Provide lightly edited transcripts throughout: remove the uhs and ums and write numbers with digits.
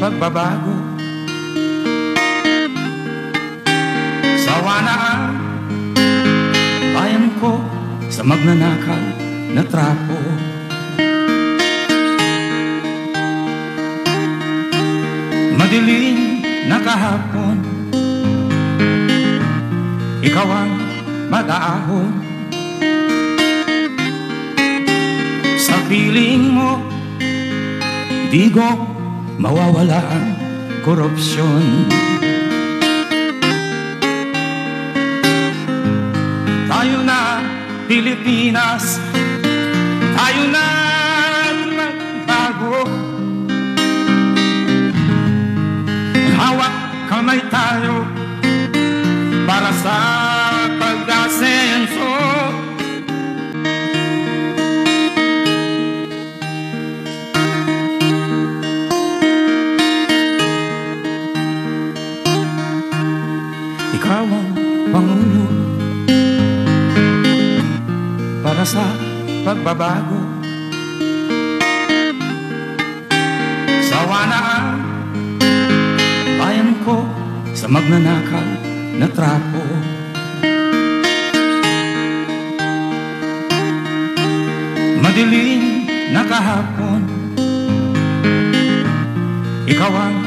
pagbabago. Sawa na ang bayan ko sa magnanakaw na trapo. Madilim na kahapon, ikaw ang mag-aahon. Sa piling mo, di ko mawawala ang korupsyon. Tayo na Pilipinas, tayo na magbago. Hawak kamay tayo para sa pag-asenso. Ikaw ang Pangulo para sa pagbabago. Sawa na ang bayan ko sa magnanakaw na trapo. Madilim na kahapon, ikaw ang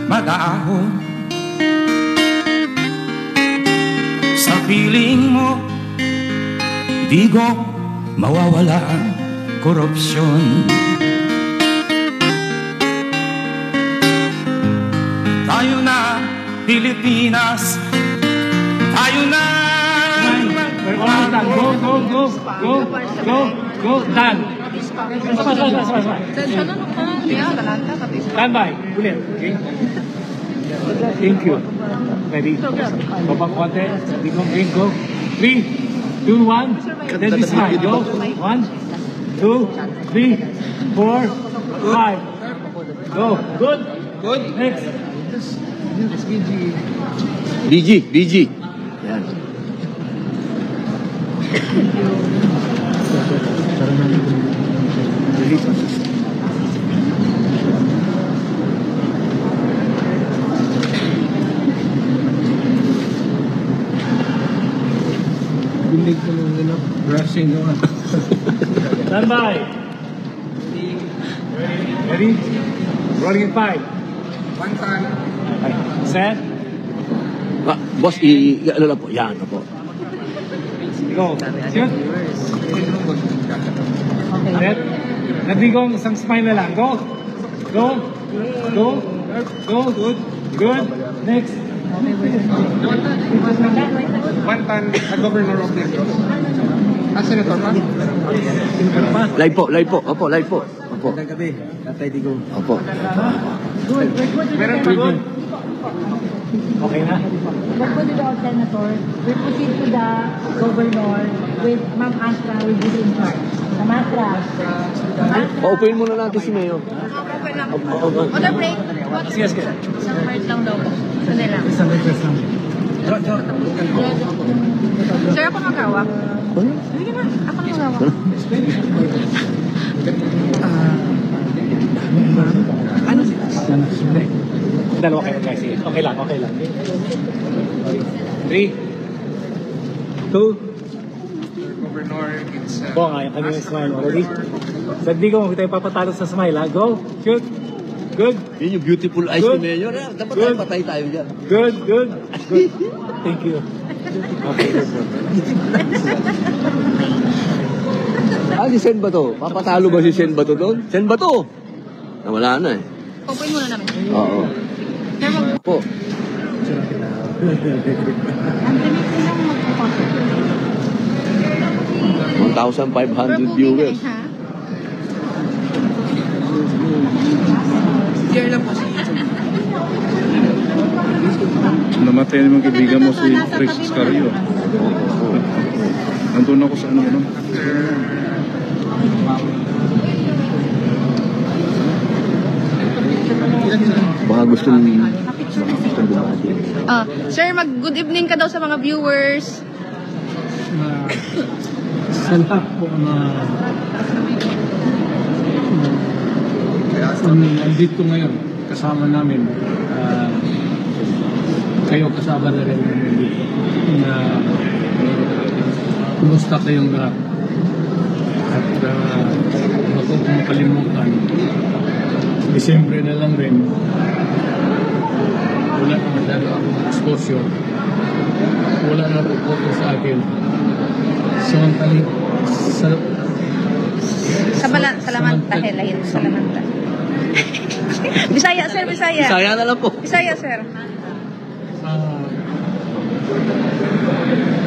mag-aahon. Sa piling mo, di ko mawawala ang korupsyon. Tayo na Pilipinas, tayo na go, done. Stand by, ulit, okay? Thank you. Ready? Babang konti, go. 3, 2, 1, then this side, go. 1, 2, 3, 4, 5. Go. Good. Next. BG. Yan. Binig ko nung brushing naman. Stand by. Ready? Rolling in 5. One time. Set. Boss, ano lang po? Yan, po. Go. Shoot. Set. Nabigong isang smile na lang. Go. Good. Next. One time, a governor of Negros. Senator pa? Live po. Opo, live po. Opo. Magandang gabi, Tatay Digong. Opo. Meron pa good. Okay na? Let's go to the Senator. We proceed to the Governor with Ma'am Astra will be in charge. Ma'am Astra. Paupuin muna natin si Mayo. Okay lang. Water break. Sige. Isang minute lang daw po. Sandali lang. Sir, ako mag-hawak. Sige na. Ako na mag-hawak. Ano sila? Dalawa kayo guys. Okay lang. 3, 2, Governor, it's... Bo nga, yung kanyang smile. Ready? Sagdi ko, kung tayo papatalo sa smile, ha? Go! Shoot! Good! Yun yung beautiful eyes ni Mayor. Dapat tayo patay tayo dyan. Good! Thank you. Okay. Si Sen ba to? Papatalo ba si Sen ba to doon? Sen ba to? Nawala na eh. Open muna namin. Oo. Po. Ang ganit silang magpapasok. 1,500 viewers. Share lang po si... Namatay naman kaibigan mo si Chris Scario. Nandun ako sa ano. Baka gusto ni... Sir, mag-good evening ka daw sa mga viewers. Sa lahat po na... nandito ngayon. kasama namin, kayo kasama na rin namin dito, na kumusta kayong lahat. At huwag kong makalimutan, Disyembre na lang rin, wala na masyado akong exposure, wala na po sa akin. Samantaling Salamanta, helahin, Salamanta. Bisaya, sir, Bisaya. Bisaya na lang po. Bisaya, sir.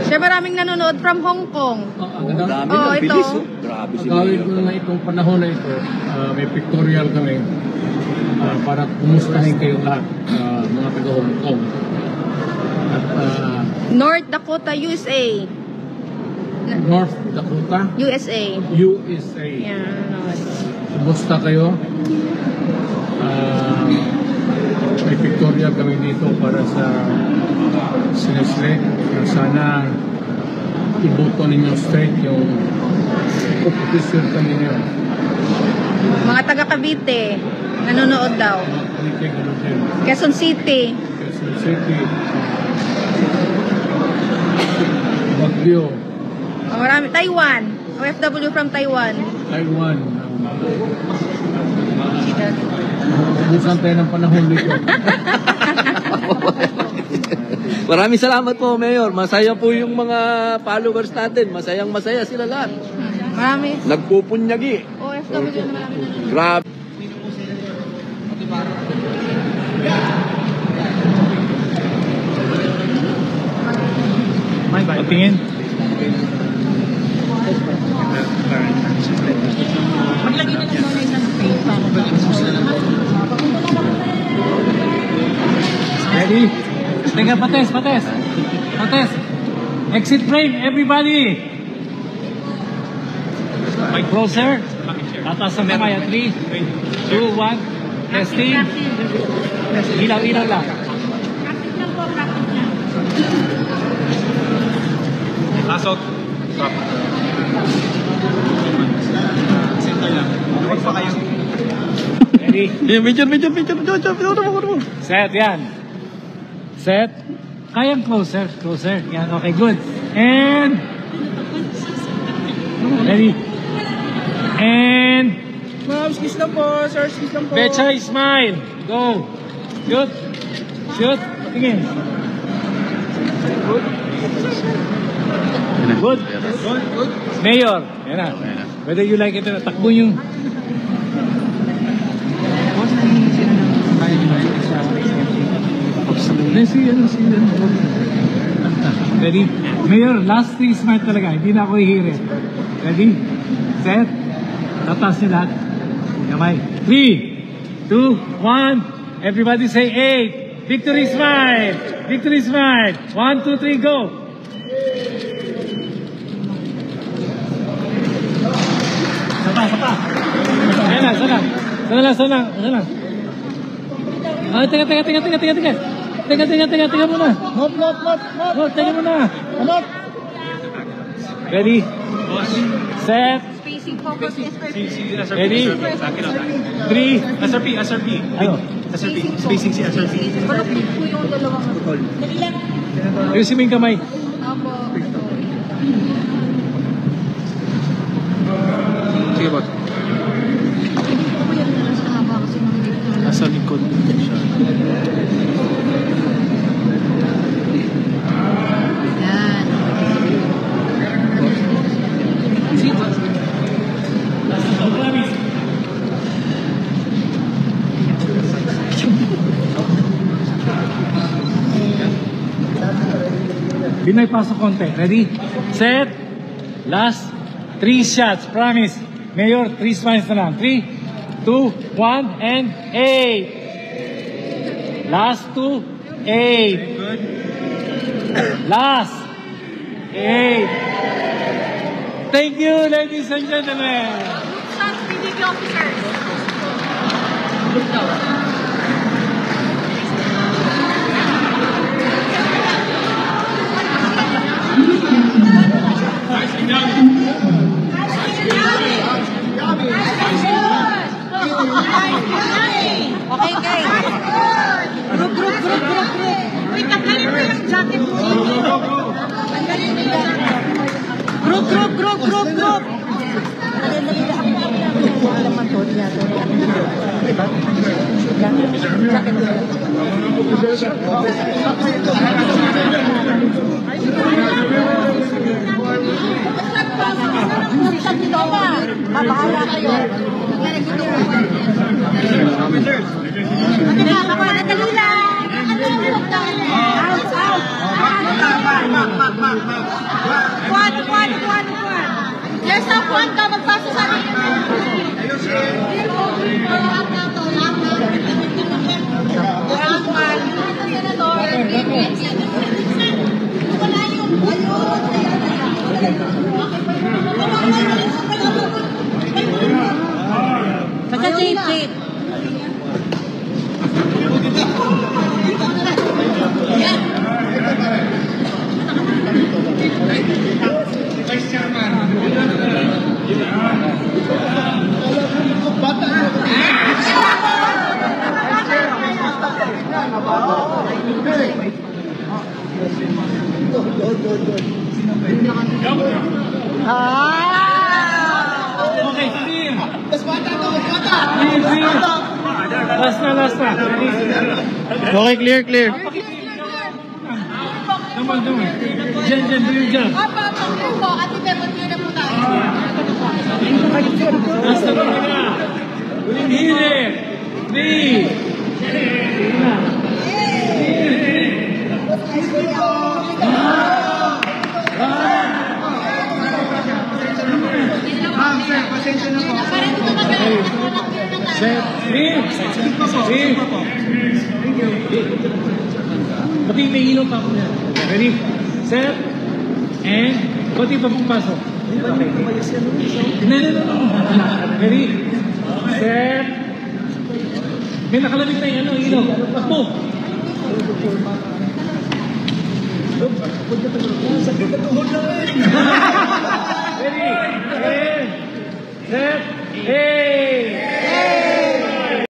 Sir, maraming nanonood from Hong Kong. Dami Oh, ng ito. bilis. Oh. Grabe si Gawin ko Mayor. na itong panahon na ito, may pictorial kami para kumustahin kayong lahat, mga taga Hong Kong. At North Dakota, USA. North Dakota, USA. USA. Yan, nanonood. Kumusta kayo? May pictorial kami dito para sa sinesle. Sana iboto ninyo straight yung opposition kami ngayon. Mga taga Cavite, nanonood daw. Politik, ano din. Quezon City. Quezon City. Baguio. Oh, marami. Taiwan. OFW from Taiwan. Taiwan. Busan tayo ng panahon dito. Maraming salamat po, Mayor. Masaya po yung mga followers natin. Masayang-masaya sila lahat. Marami. Nagpupunyagi. OFW na marami. Grabe. Patingin. Maglagay na lang daw na isang space para Ready? Teka, pates. Exit frame, everybody. Closer. Tatas sa kamay. 3, 2, 1. Testing. Ilaw lang. practice lang po, practice lang. Pasok. Stop. Center lang. Huwag pa kayo. Ready? Video. Set, yan. Set. Kayang closer. Yan, okay, good. And ready. And Ma'am, skis lang po, sir, skis lang po. Becha, smile. Go. Shoot. Tingin. Good. Mayor. Yan na. Whether you like it or not, takbo yung... Ready? Mayor, last 3 smart talaga. Hindi na ako hihirit. Ready? Set. Tatas nyo lahat. Kamay. 3, 2, 1. Everybody say 8. Victory smile. 1, 2, 3, go. Sapa. Ayan na, sana lang. Ah, teka muna. Not. Teka muna. Ready? Set. Spacing, focus, SRP. Ready? 3. SRP. Ano? SRP. Spacing si SRP. Malapit po yung dalawang. Dali lang. Ayusin mo yung kamay. Opo. Sige, boss. Nasa likod. Binay pasok konti. Ready? Set. Last 3 shots. Promise. Mayor, 3 smiles na lang. 3, 2, 1, and 8. Last 2, 8. Last 8. Thank you, ladies and gentlemen. Shots, PDP officers. Okay, guys. Mabahala kayo. Dali lang. Out, out. Kuwan. Yes, kuwan ka. Magpasa sa akin. Basta tape. Vice Chairman. Okay, Steve. Steve. Last na. Okay, clear. Come on. Jen, do your job. Last na talaga. Huling hili. 3. Pati may ilaw pa ako yan. Ready? Set. And pati pa pong pasok. No. Ready? Set. May nakalamig na yung ilaw. Takbo.